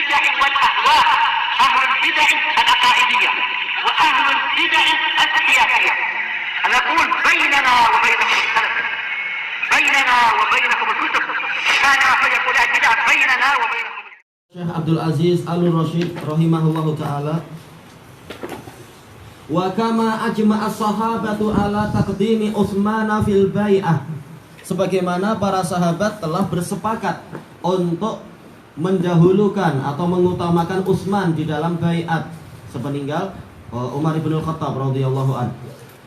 البدع والأهواء، أهل البدع العقائدية وأهل البدع السياسية. نقول بيننا وبينكم السلف، بيننا وبينكم الكتب، كان فيقول البدع بيننا وبينكم. Syekh Abdul Aziz Al-Rasyid rahimahullahu ta'ala, wa kama ajma'a sahabatu ala taqdimi Utsmana fil bai'ah, sebagaimana para sahabat telah bersepakat untuk mendahulukan atau mengutamakan Utsman di dalam bai'at sepeninggal Umar bin Khattab radhiyallahu anhu.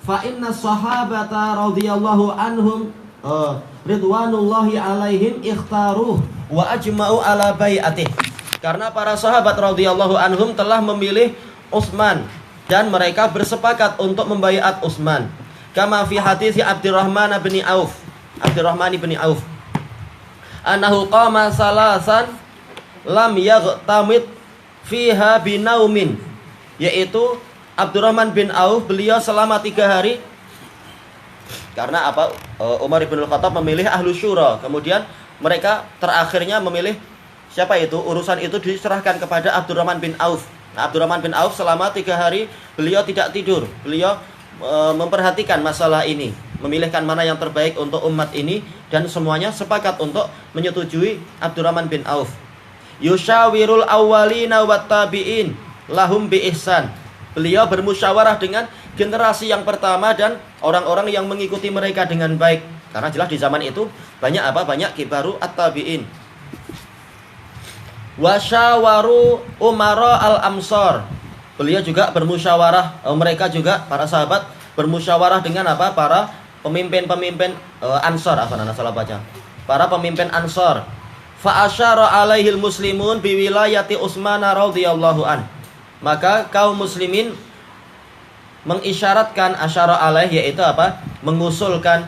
Fa inna sahabata radhiyallahu anhum ridwanullahi alaihim ikhtaruh wa ajma'u ala bai'atih. Karena para sahabat radhiyallahu anhum telah memilih Utsman dan mereka bersepakat untuk membaiat Utsman. Kama fi hadits Abdurrahman bin Auf, annahu qama salasan lam yaghtamid fiha binaumin, yaitu Abdurrahman bin Auf, beliau selama 3 hari, karena apa, Umar bin Khattab memilih ahlu syura, kemudian mereka terakhirnya memilih siapa itu, urusan itu diserahkan kepada Abdurrahman bin Auf. Nah, Abdurrahman bin Auf selama 3 hari beliau tidak tidur, beliau memperhatikan masalah ini, memilihkan mana yang terbaik untuk umat ini, dan semuanya sepakat untuk menyetujui Abdurrahman bin Auf. Yushawirul awwalina wat tabi'in lahum bi ihsan. Beliau bermusyawarah dengan generasi yang pertama dan orang-orang yang mengikuti mereka dengan baik. Karena jelas di zaman itu banyak kibaru at-tabi'in. Wasyawaru umara al-amsar. Beliau juga bermusyawarah, mereka juga para sahabat bermusyawarah dengan apa? Para pemimpin-pemimpin Ansar, para pemimpin Ansar. Fa asyara alaihil muslimun biwilayati Utsman radhiyallahu an. Maka kaum muslimin mengisyaratkan, asyara alaih, yaitu apa? Mengusulkan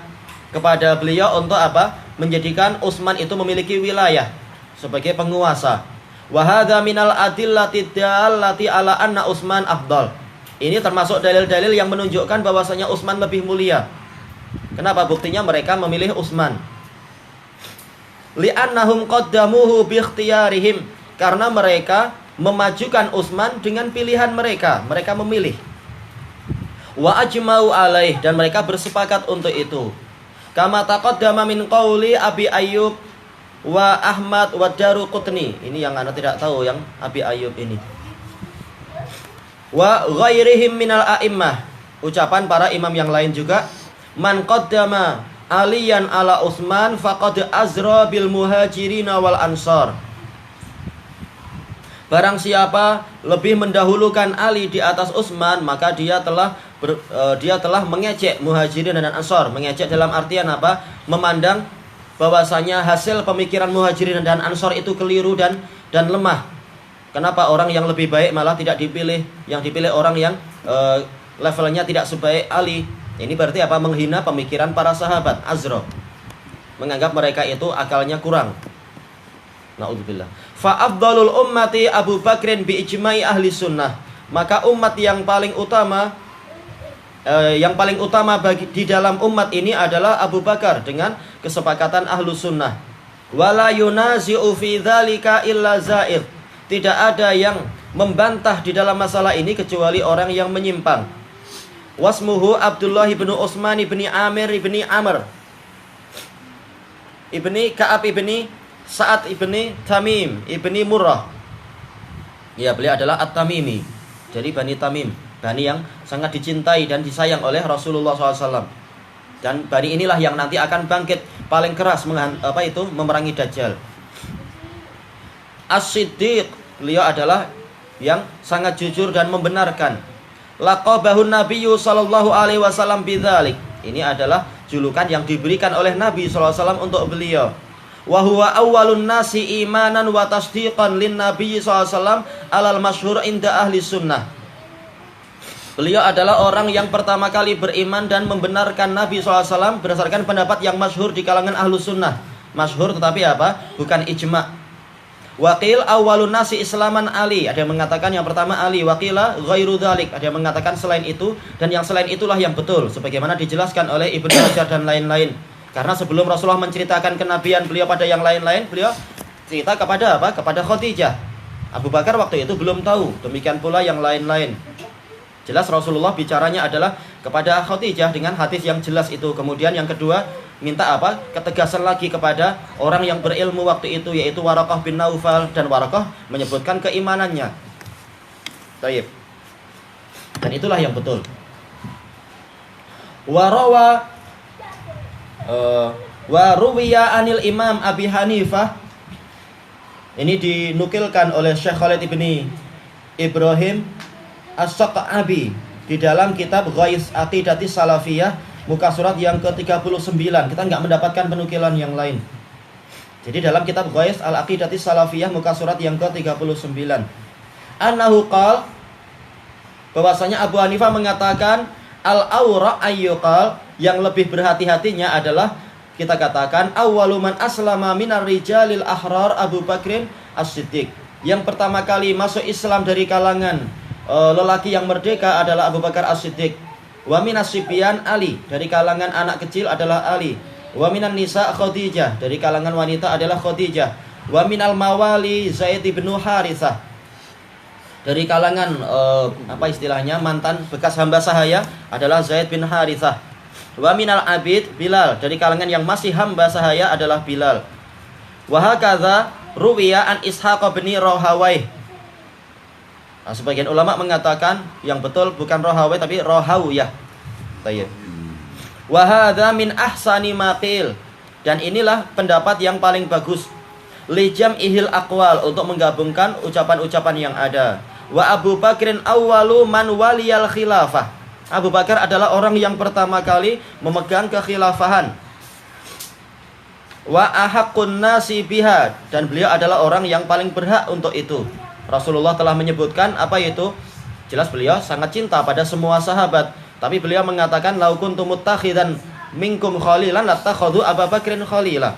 kepada beliau untuk apa? Menjadikan Utsman itu memiliki wilayah sebagai penguasa. Wa hadza minal adillati dallati ala anna Utsman afdal. Ini termasuk dalil-dalil yang menunjukkan bahwasanya Utsman lebih mulia. Kenapa? Buktinya mereka memilih Utsman. Li'annahum qaddamuhu bi ikhtiyarihim, karena mereka memajukan Utsman dengan pilihan mereka. Mereka memilih. Wa ajma'u alaih, dan mereka bersepakat untuk itu. Kama taqaddama min qauli Abi Ayyub wa Ahmad wa Daruqutni. Ini yang Anda tidak tahu, yang Abi Ayyub ini. Wa ghairihim minal a'immah, ucapan para imam yang lain juga. Man qaddama aliyan ala Utsman faqad azra bil muhajirin wal ansar. Barang siapa lebih mendahulukan Ali di atas Utsman, maka dia telah mengecek muhajirin dan ansar. Mengecek dalam artian apa? Memandang bahwasanya hasil pemikiran muhajirin dan ansar itu keliru dan lemah. Kenapa orang yang lebih baik malah tidak dipilih? Yang dipilih orang yang levelnya tidak sebaik Ali. Ini berarti apa? Menghina pemikiran para sahabat. Azra, menganggap mereka itu akalnya kurang. Na'udzubillah. Fa afdalul ummati Abu Bakrin bi ijma'i ahli sunnah. Maka umat yang paling utama bagi di dalam umat ini adalah Abu Bakar dengan kesepakatan ahlu sunnah. Wala yunazi'u fi dzalika illa za'ir. Tidak ada yang membantah di dalam masalah ini kecuali orang yang menyimpang. Wasmuhu Abdullah bin Utsman bin Amir bin Amr ibni Ka'ab ibni Sa'ad ibni Tamim ibni Murrah. Ya, beliau adalah At-Tamimi, jadi Bani Tamim, Bani yang sangat dicintai dan disayang oleh Rasulullah SAW. Dan Bani inilah yang nanti akan bangkit paling keras memerangi Dajjal. As-Siddiq, beliau adalah yang sangat jujur dan membenarkan. Laqabahun Nabiyyu sallallahu alaihi wasallam bidzalik. Ini adalah julukan yang diberikan oleh Nabi sallallahu alaihi wasallam untuk beliau. Wa huwa awwalun nasi imanan wa tasdiqan lin Nabi sallallahu alaihi wasallam alal masyhur inda ahli sunnah. Beliau adalah orang yang pertama kali beriman dan membenarkan Nabi SAW berdasarkan pendapat yang masyhur di kalangan ahlu sunnah. Masyhur tetapi apa? Bukan ijma'. Waqil awwalun nasi islaman Ali. Ada yang mengatakan yang pertama Ali. Waqila ghairu dzalik. Ada yang mengatakan selain itu. Dan yang selain itulah yang betul, sebagaimana dijelaskan oleh Ibnu Hajar dan lain-lain. Karena sebelum Rasulullah menceritakan kenabian beliau pada yang lain-lain, beliau cerita kepada apa? Kepada Khadijah. Abu Bakar waktu itu belum tahu, demikian pula yang lain-lain. Jelas Rasulullah bicaranya adalah kepada Khadijah dengan hadis yang jelas itu. Kemudian yang kedua, minta apa? Ketegasan lagi kepada orang yang berilmu waktu itu, yaitu Waraqah bin Naufal. Dan Waraqah menyebutkan keimanannya. Baik. Dan itulah yang betul. Waruwiya anil Imam Abi Hanifah. Ini dinukilkan oleh Syekh Khalid ibni Ibrahim As-Saqabi di dalam kitab Ghais Aqidati Salafiyah muka surat yang ke-39. Kita nggak mendapatkan penukilan yang lain. Jadi dalam kitab Ghais Al-Aqidati Salafiyah muka surat yang ke-39, annahu qal, bahwasanya Abu Hanifah mengatakan al-awra ayyuqal, yang lebih berhati-hatinya adalah kita katakan awwalu man aslama minar rijalil ahrar Abu Bakrin As-Siddiq. Yang pertama kali masuk Islam dari kalangan lelaki yang merdeka adalah Abu Bakar As-Siddiq. Wa minas sibyan Ali, dari kalangan anak kecil adalah Ali. Wa minan nisa Khadijah, dari kalangan wanita adalah Khadijah. Wa minal mawali Zaid bin Harithah, dari kalangan apa istilahnya, mantan bekas hamba sahaya adalah Zaid bin Harithah. Wa minal abid Bilal, dari kalangan yang masih hamba sahaya adalah Bilal. Wa hakadza ruwiya an Ishaq bin Rahawayh. Nah, sebagian ulama mengatakan yang betul bukan Rahawayh tapi Rahawiyah. Tayyib. Wa hadza min ahsani maqil, dan inilah pendapat yang paling bagus. Li jam'ihil aqwal, untuk menggabungkan ucapan-ucapan yang ada. Wa Abu Bakrin awwalu man waliyal khilafah. Abu Bakar adalah orang yang pertama kali memegang kekhilafahan. Wa ahaqqun nasi biha, dan beliau adalah orang yang paling berhak untuk itu. Rasulullah telah menyebutkan apa itu? Jelas beliau sangat cinta pada semua sahabat, tapi beliau mengatakan lau kuntum muttakhidan minkum khalilan lattakhadhu Abu Bakrin khalila.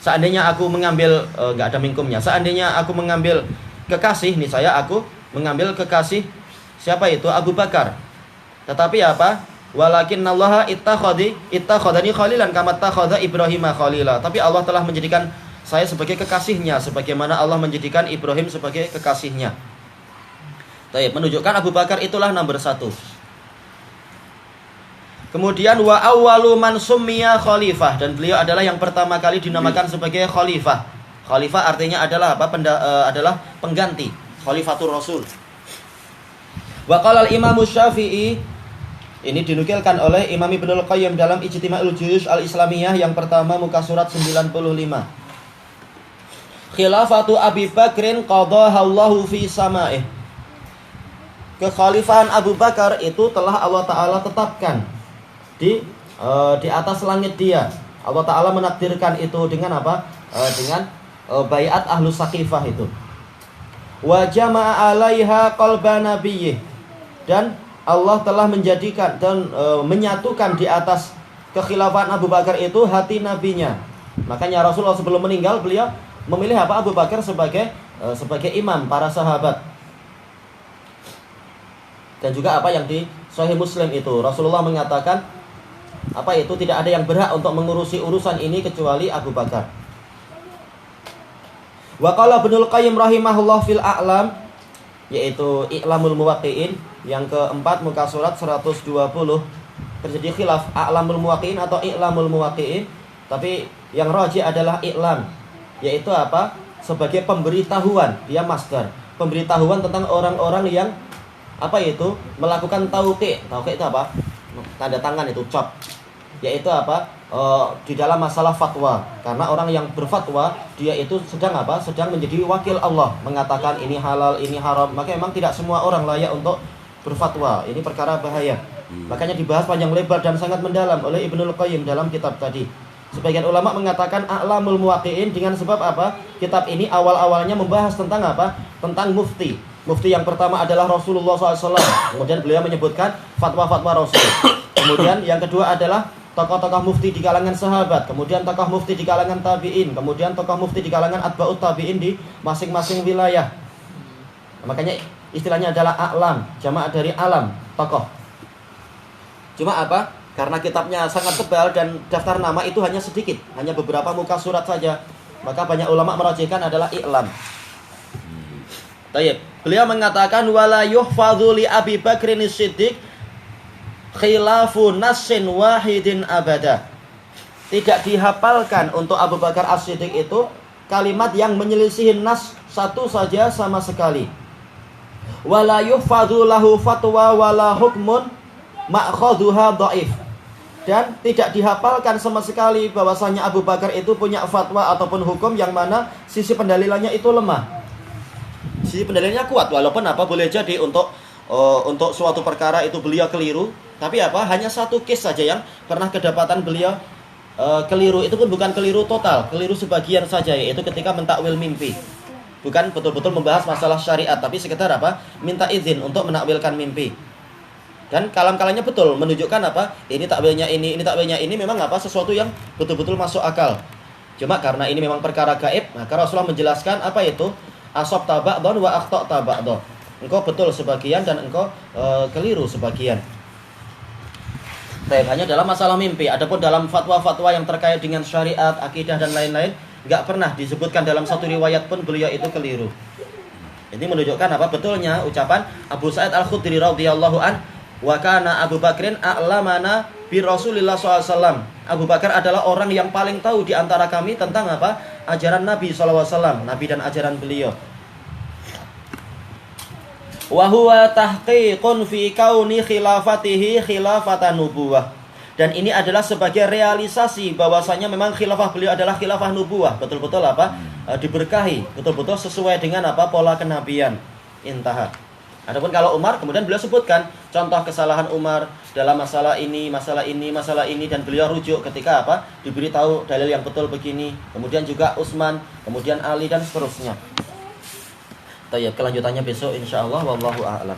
Seandainya aku mengambil enggak ada minkumnya. Seandainya aku mengambil kekasih, nih saya aku mengambil kekasih siapa itu? Abu Bakar. Tetapi apa? Walakin Allah ittakhadani khalilan kama ittakhadha Ibrahim khalila. Tapi Allah telah menjadikan saya sebagai kekasihnya, sebagaimana Allah menjadikan Ibrahim sebagai kekasihnya. Baik, menunjukkan Abu Bakar itulah nomor 1. Kemudian wa awwalu man summiya khalifah, dan beliau adalah yang pertama kali dinamakan sebagai khalifah. Khalifah artinya adalah apa? Adalah pengganti, khalifatur Rasul. Wa qala al-Imam Syafi'i, ini dinukilkan oleh Imam Ibnul Qayyim dalam Ijtima'ul Juyush Al-Islamiyah yang pertama muka surat 95. Khilafatu Abi Bakrin qadahallahu fi sama'ih. Kekhalifahan Abu Bakar itu telah Allah Ta'ala tetapkan di atas langit dia. Allah Ta'ala menakdirkan itu dengan apa? Dengan baiat ahlu Saqifah itu. Wa jama'a 'alaiha qalba nabiyyih, dan Allah telah menjadikan dan menyatukan di atas kekhilafahan Abu Bakar itu hati nabinya. Makanya Rasulullah sebelum meninggal beliau memilih apa? Abu Bakar sebagai imam para sahabat. Dan juga apa yang di Sahih Muslim itu Rasulullah mengatakan apa itu? Tidak ada yang berhak untuk mengurusi urusan ini kecuali Abu Bakar. Wa qala Ibnul Qayyim rahimahullah fil A'lam, yaitu I'lamul Muwaqqi'in yang keempat muka surat 120. Terjadi khilaf A'lamul Muwaqqi'in atau I'lamul Muwaqqi'in, tapi yang rajih adalah I'lam, yaitu apa? Sebagai pemberitahuan, dia masdar. Pemberitahuan tentang orang-orang yang apa itu? Melakukan tauqi'. Tauqi' itu apa? Tanda tangan itu, cap. Yaitu apa? Di dalam masalah fatwa. Karena orang yang berfatwa, dia itu sedang apa? Sedang menjadi wakil Allah, mengatakan ini halal, ini haram. Maka memang tidak semua orang layak untuk berfatwa. Ini perkara bahaya. Makanya dibahas panjang lebar dan sangat mendalam oleh Ibnul Qayyim dalam kitab tadi. Sebagian ulama mengatakan A'lamul Muwaqqi'in dengan sebab apa? Kitab ini awal-awalnya membahas tentang apa? Tentang mufti. Mufti yang pertama adalah Rasulullah SAW. Kemudian beliau menyebutkan fatwa-fatwa Rasul. Kemudian yang kedua adalah tokoh-tokoh mufti di kalangan sahabat. Kemudian tokoh mufti di kalangan tabi'in. Kemudian tokoh mufti di kalangan atba'ut tabi'in di masing-masing wilayah. Makanya istilahnya adalah a'lam, jamaah dari alam, tokoh. Cuma apa? Karena kitabnya sangat tebal dan daftar nama itu hanya sedikit, hanya beberapa muka surat saja, maka banyak ulama merajihkan adalah i'lam. Tayyib. Beliau mengatakan wala yuhfadzu li Abi Bakrin Siddiq khilafu nassin wahidin abada. Tidak dihafalkan untuk Abu Bakar As-Siddiq itu kalimat yang menyelisihi nas satu saja sama sekali. Wala yuhfadzu lahu fatwa wala hukmun ma'khadhuha dhaif. Dan tidak dihafalkan sama sekali bahwasanya Abu Bakar itu punya fatwa ataupun hukum yang mana sisi pendalilannya itu lemah. Sisi pendalilannya kuat, walaupun boleh jadi untuk suatu perkara itu beliau keliru, tapi hanya satu case saja yang pernah kedapatan beliau keliru, itu pun bukan keliru total, keliru sebagian saja, yaitu ketika mentakwil mimpi. Bukan betul-betul membahas masalah syariat, tapi sekedar minta izin untuk menakwilkan mimpi. Dan kalam-kalamnya betul menunjukkan ini takwilnya ini takwilnya ini memang sesuatu yang betul-betul masuk akal. Cuma karena ini memang perkara gaib, maka Rasulullah menjelaskan itu asab taba'don wa akhta' taba'don. Engkau betul sebagian dan engkau keliru sebagian. Hanya dalam masalah mimpi. Adapun dalam fatwa-fatwa yang terkait dengan syariat, akidah dan lain-lain, enggak pernah disebutkan dalam satu riwayat pun beliau itu keliru. Ini menunjukkan betulnya ucapan Abu Sa'id Al-Khudri radhiyallahu an, wa kana Abu Bakrin a'lamana bi Rasulillah SAW. Abu Bakar adalah orang yang paling tahu di antara kami tentang ajaran Nabi SAW, Nabi dan ajaran beliau. Wa huwa tahqiqun fi kauni khilafatihi khilafatan nubuwah. Dan ini adalah sebagai realisasi bahwasanya memang khilafah beliau adalah khilafah nubuwah, betul-betul diberkahi, betul-betul sesuai dengan pola kenabian. Intaha. Adapun kalau Umar, kemudian beliau sebutkan contoh kesalahan Umar dalam masalah ini, dan beliau rujuk ketika diberitahu dalil yang betul begini. Kemudian juga Utsman, kemudian Ali dan seterusnya. Tayyib, kelanjutannya besok insyaallah, wallahu a'lam.